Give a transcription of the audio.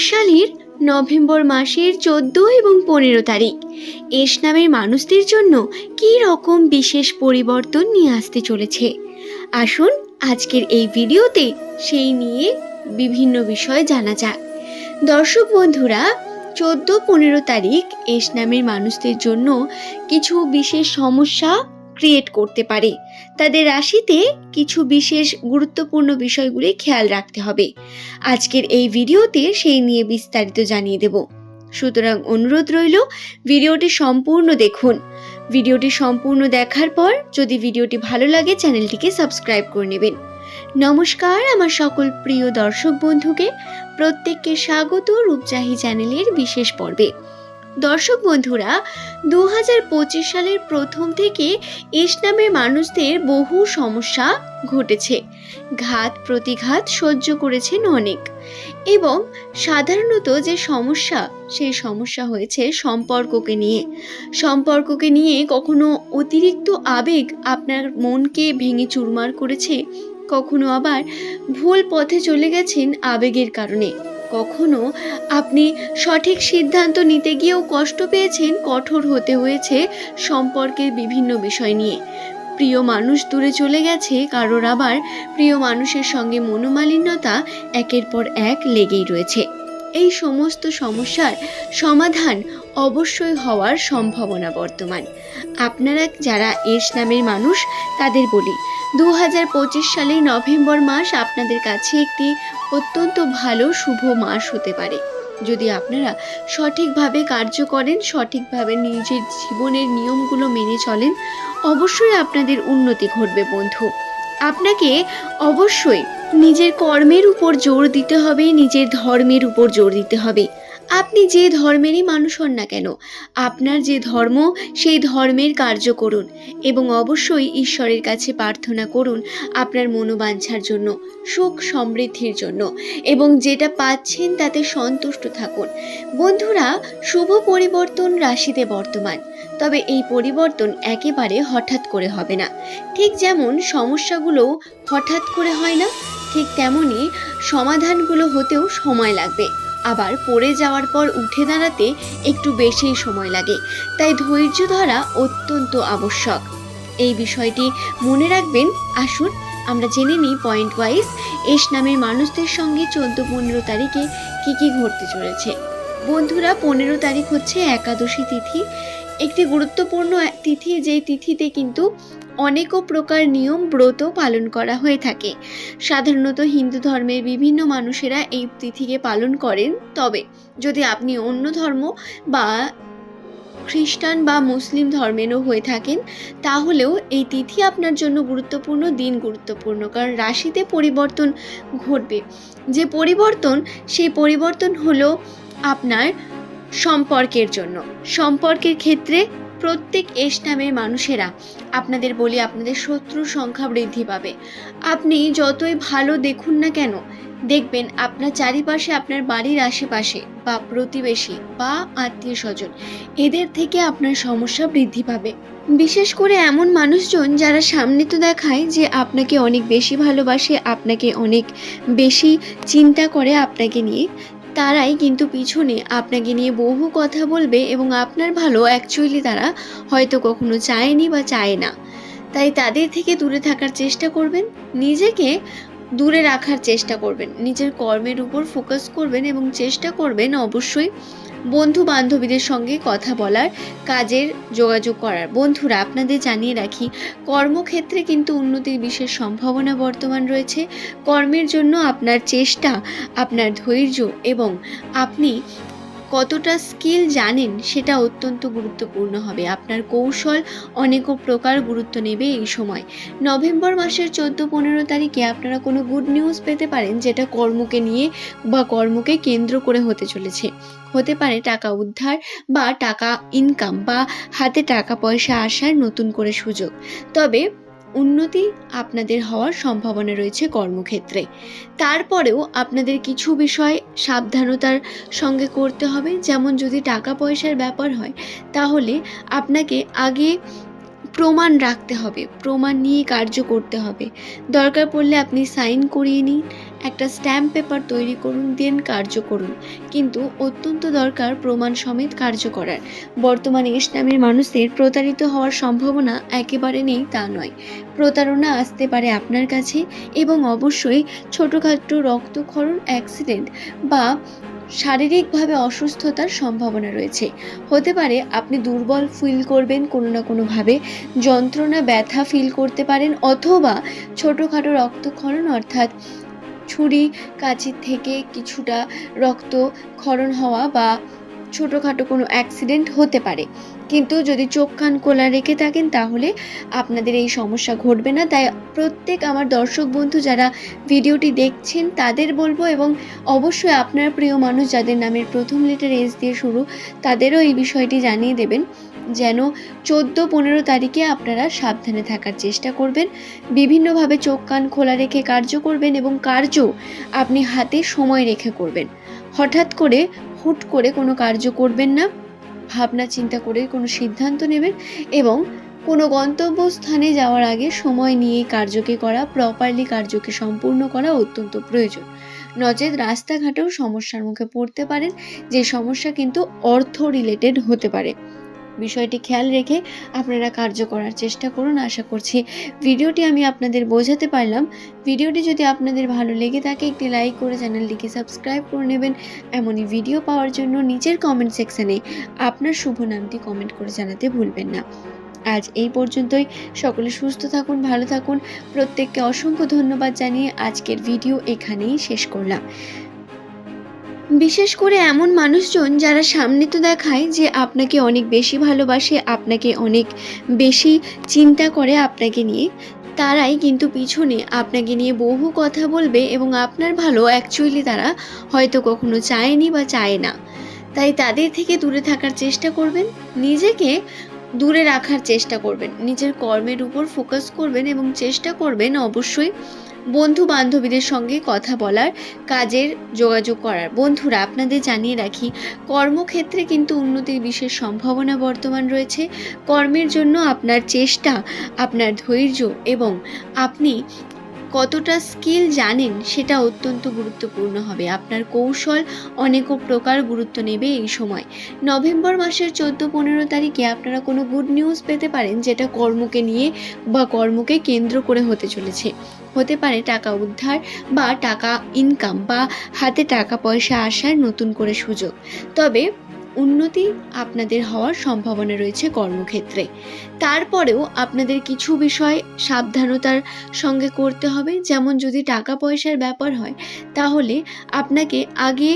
সালের নভেম্বর মাসের 14 এবং 15 তারিখ এস নামের মানুষদের জন্য কী রকম বিশেষ পরিবর্তন নিয়ে আসতে চলেছে। আসুন আজকের এই ভিডিওতে সেই নিয়ে বিভিন্ন বিষয় জানা যাক। দর্শক বন্ধুরা, 14-15 তারিখ এস নামের মানুষদের জন্য কিছু বিশেষ সমস্যা ক্রিয়েট করতে পারে। তাদের রাশিতে কিছু বিশেষ গুরুত্বপূর্ণ বিষয়গুলি খেয়াল রাখতে হবে। আজকের এই ভিডিওতে সেই নিয়ে বিস্তারিত জানিয়ে দেব। সুতরাং অনুরোধ রইল ভিডিওটি সম্পূর্ণ দেখুন। ভিডিওটি সম্পূর্ণ দেখার পর যদি ভিডিওটি ভালো লাগে চ্যানেলটিকে সাবস্ক্রাইব করে নেবেন। নমস্কার আমার সকল প্রিয় দর্শক বন্ধুকে, প্রত্যেককে স্বাগত রূপচাহি চ্যানেলের বিশেষ পর্বে। দর্শক বন্ধুরা, 2025 সালের প্রথম থেকে এস নামের মানুষদের বহু সমস্যা ঘটেছে। ঘাত প্রতিঘাত সহ্য করেছেন অনেক, এবং সাধারণত যে সমস্যা, সেই সমস্যা হয়েছে সম্পর্ককে নিয়ে কখনো অতিরিক্ত আবেগ আপনার মনকে ভেঙে চুরমার করেছে, কখনো আবার ভুল পথে চলে গেছেন আবেগের কারণে, কখনো আপনি সঠিক সিদ্ধান্ত নিতে গিয়েও কষ্ট পেয়েছেন, কঠোর হতে হয়েছে সম্পর্কের বিভিন্ন বিষয় নিয়ে। প্রিয় মানুষ দূরে চলে গেছে, কারোর আবার প্রিয় মানুষের সঙ্গে মনোমালিন্যতা একের পর এক লেগেই রয়েছে। এই সমস্ত সমস্যার সমাধান অবশ্যই হওয়ার সম্ভাবনা বর্তমান। আপনারা যারা এস নামের মানুষ তাদের বলি, 2025 সালের নভেম্বর মাস আপনাদের কাছে একটি অত্যন্ত ভালো শুভ মাস হতে পারে। যদি আপনারা সঠিকভাবে কার্য করেন, সঠিকভাবে নিজের জীবনের নিয়মগুলো মেনে চলেন, অবশ্যই আপনাদের উন্নতি ঘটবে বন্ধু। আপনাকে অবশ্যই নিজের কর্মের উপর জোর দিতে হবে, নিজের ধর্মের উপর জোর দিতে হবে। আপনি যে ধর্মেরই মানুষ হন না কেন, আপনার যে ধর্ম সেই ধর্মের কার্য করুন, এবং অবশ্যই ঈশ্বরের কাছে প্রার্থনা করুন আপনার মনোবাঞ্ছার জন্য, সুখ সমৃদ্ধির জন্য, এবং যেটা পাচ্ছেন তাতে সন্তুষ্ট থাকুন। বন্ধুরা, শুভ পরিবর্তন রাশিতে বর্তমান, তবে এই পরিবর্তন একেবারে হঠাৎ করে হবে না। ঠিক যেমন সমস্যাগুলো হঠাৎ করে হয় না, ঠিক তেমনই সমাধানগুলো হতেও সময় লাগবে। আবার পড়ে যাওয়ার পর উঠে দাঁড়াতে একটু বেশিই সময় লাগে, তাই ধৈর্য ধরা অত্যন্ত আবশ্যক। এই বিষয়টি মনে রাখবেন। আসুন আমরা জেনে নিই পয়েন্ট ওয়াইজ এস নামের মানুষদের সঙ্গে 14-15 তারিখে কি ঘটতে চলেছে। বন্ধুরা, 15 তারিখ হচ্ছে একাদশী তিথি, একটি গুরুত্বপূর্ণ তিথি, যেই তিথিতে কিন্তু অনেক প্রকার নিয়ম ব্রত পালন করা হয়ে থাকে। সাধারণত হিন্দু ধর্মের বিভিন্ন মানুষেরা এই তিথিকে পালন করেন, তবে যদি আপনি অন্য ধর্ম বা খ্রিস্টান বা মুসলিম ধর্মেরও হয়ে থাকেন, তাহলেও এই তিথি আপনার জন্য গুরুত্বপূর্ণ, দিন গুরুত্বপূর্ণ, কারণ রাশিতে পরিবর্তন ঘটবে। যে পরিবর্তন, সেই পরিবর্তন হলো আপনার সম্পর্কের জন্য। সম্পর্কের ক্ষেত্রে প্রত্যেক এস নামের মানুষেরা, আপনাদের বলি, আপনাদের শত্রুর সংখ্যা বৃদ্ধি পাবে। আপনি যতই ভালো দেখুন না কেন, দেখবেন আপনার চারিপাশে, আপনার বাড়ির আশেপাশে বা প্রতিবেশী বা আত্মীয় স্বজন, এদের থেকে আপনার সমস্যা বৃদ্ধি পাবে। বিশেষ করে এমন মানুষজন যারা সামনে তো দেখায় যে আপনাকে অনেক বেশি ভালোবাসে, আপনাকে অনেক বেশি চিন্তা করে আপনাকে নিয়ে, তারাই কিন্তু পিছনে আপনাকে নিয়ে বহু কথা বলবে, এবং আপনার ভালো অ্যাকচুয়ালি তারা হয়তো কখনো চায়নি বা চায় না। তাই তাদের থেকে দূরে থাকার চেষ্টা করবেন, নিজেকে দূরে রাখার চেষ্টা করবেন, নিজের কর্মের উপর ফোকাস করবেন, এবং চেষ্টা করবেন অবশ্যই বন্ধু বান্ধবীদের সঙ্গে কথা বলার, কাজের যোগাযোগ করার। বন্ধুরা, আপনাদের জানিয়ে রাখি, কর্মক্ষেত্রে কিন্তু উন্নতির বিশেষ সম্ভাবনা বর্তমান রয়েছে। কর্মের জন্য আপনার চেষ্টা, আপনার ধৈর্য এবং আপনি কতটা স্কিল জানেন সেটা অত্যন্ত গুরুত্বপূর্ণ হবে। আপনার কৌশল অনেক প্রকার গুরুত্ব নেবে এই সময়। নভেম্বর মাসের 14-15 তারিখে আপনারা কোনো গুড নিউজ পেতে পারেন, যেটা কর্মকে নিয়ে বা কর্মকে কেন্দ্র করে হতে চলেছে। হতে পারে টাকা উদ্ধার বা টাকা ইনকাম বা হাতে টাকা পয়সা আসার নতুন করে সুযোগ। তবে উন্নতি আপনাদের হওয়ার সম্ভাবনা রয়েছে কর্মক্ষেত্রে। তারপরেও আপনাদের কিছু বিষয় সাবধানতার সঙ্গে করতে হবে। যেমন যদি টাকা পয়সার ব্যাপার হয়, তাহলে আপনাকে আগে প্রমাণ রাখতে হবে, প্রমাণ নিয়ে কার্য করতে হবে। দরকার পড়লে আপনি সাইন করিয়ে নিন, একটা স্ট্যাম্প পেপার তৈরি করুন, দেন কার্য করুন, কিন্তু অত্যন্ত দরকার প্রমাণ সমেত কার্য করার। বর্তমানে এস নামের মানুষদের প্রতারিত হওয়ার সম্ভাবনা একেবারে নেই তা নয়, প্রতারণা আসতে পারে আপনার কাছে, এবং অবশ্যই ছোটোখাটো রক্তক্ষরণ, অ্যাক্সিডেন্ট বা শারীরিকভাবে অসুস্থতার সম্ভাবনা রয়েছে। হতে পারে আপনি দুর্বল ফিল করবেন কোনো না কোনোভাবে, যন্ত্রণা ব্যথা ফিল করতে পারেন, অথবা ছোটোখাটো রক্তক্ষরণ অর্থাৎ ছুরি কাঁচির থেকে কিছুটা রক্তক্ষরণ হওয়া বা ছোটোখাটো কোনো অ্যাক্সিডেন্ট হতে পারে। কিন্তু যদি চোখ কান খোলা রেখে থাকেন তাহলে আপনাদের এই সমস্যা ঘটবে না। তাই প্রত্যেক আমার দর্শক বন্ধু যারা ভিডিওটি দেখছেন তাদের বলবো, এবং অবশ্যই আপনার প্রিয় মানুষ যাদের নামের প্রথম লেটার এস দিয়ে শুরু তাদেরও এই বিষয়টি জানিয়ে দেবেন, যেন 14-15 তারিখে আপনারা সাবধানে থাকার চেষ্টা করবেন। বিভিন্নভাবে চোখ কান খোলা রেখে কার্য করবেন, এবং কার্য আপনি হাতে সময় রেখে করবেন। হঠাৎ করে হুট করে কোনো কার্য করবেন না, ভাবনা চিন্তা করে কোনো সিদ্ধান্ত নেবেন, এবং কোনো গন্তব্যস্থানে যাওয়ার আগে সময় নিয়ে কার্যকে করা, প্রপারলি কার্যকে সম্পূর্ণ করা অত্যন্ত প্রয়োজন। নচেত রাস্তাঘাটেও সমস্যার মুখে পড়তে পারেন, যে সমস্যা কিন্তু অর্থ রিলেটেড হতে পারে। বিষয়টি খেয়াল রেখে আপনারা কার্য করার চেষ্টা করুন। আশা করছি ভিডিওটি আমি আপনাদের বোঝাতে পারলাম। ভিডিওটি যদি আপনাদের ভালো লেগে থাকে একটি লাইক করে চ্যানেলটিকে সাবস্ক্রাইব করে নেবেন। এমনই ভিডিও পাওয়ার জন্য নিচের কমেন্ট সেকশনে আপনার শুভ নামটি কমেন্ট করে জানাতে ভুলবেন না। আজ এই পর্যন্তই। সকলে সুস্থ থাকুন, ভালো থাকুন। প্রত্যেককে অসংখ্য ধন্যবাদ জানিয়ে আজকের ভিডিও এখানেই শেষ করলাম। বিশেষ করে এমন মানুষজন যারা সামনে তো দেখায় যে আপনাকে অনেক বেশি ভালোবাসে, আপনাকে অনেক বেশি চিন্তা করে আপনাকে নিয়ে, তারাই কিন্তু পিছনে আপনাকে নিয়ে বহু কথা বলবে, এবং আপনার ভালো অ্যাকচুয়ালি তারা হয়তো কখনো চায়নি বা চায় না। তাই তাদের থেকে দূরে থাকার চেষ্টা করবেন, নিজেকে দূরে রাখার চেষ্টা করবেন, নিজের কর্মের উপর ফোকাস করবেন, এবং চেষ্টা করবেন অবশ্যই বন্ধু বান্ধবীদের সঙ্গে কথা বলার, কাজের যোগাযোগ করার। বন্ধুরা, আপনাদের জানিয়ে রাখি, কর্মক্ষেত্রে কিন্তু উন্নতির বিশেষ সম্ভাবনা বর্তমান রয়েছে। কর্মের জন্য আপনার চেষ্টা, আপনার ধৈর্য এবং আপনি কতটা স্কিল জানেন সেটা অত্যন্ত গুরুত্বপূর্ণ হবে। আপনার কৌশল অনেক প্রকার গুরুত্ব নেবে এই সময়। নভেম্বর মাসের 14-15 তারিখে আপনারা কোনো গুড নিউজ পেতে পারেন, যেটা কর্মকে নিয়ে বা কর্মকে কেন্দ্র করে হতে চলেছে। হতে পারে টাকা উদ্ধার বা টাকা ইনকাম বা হাতে টাকা পয়সা আসার নতুন করে সুযোগ। তবে উন্নতি আপনাদের হওয়ার সম্ভাবনা রয়েছে কর্মক্ষেত্রে। তারপরেও আপনাদের কিছু বিষয় সাবধানতার সঙ্গে করতে হবে। যেমন যদি টাকা পয়সার ব্যাপার হয় তাহলে আপনাকে আগে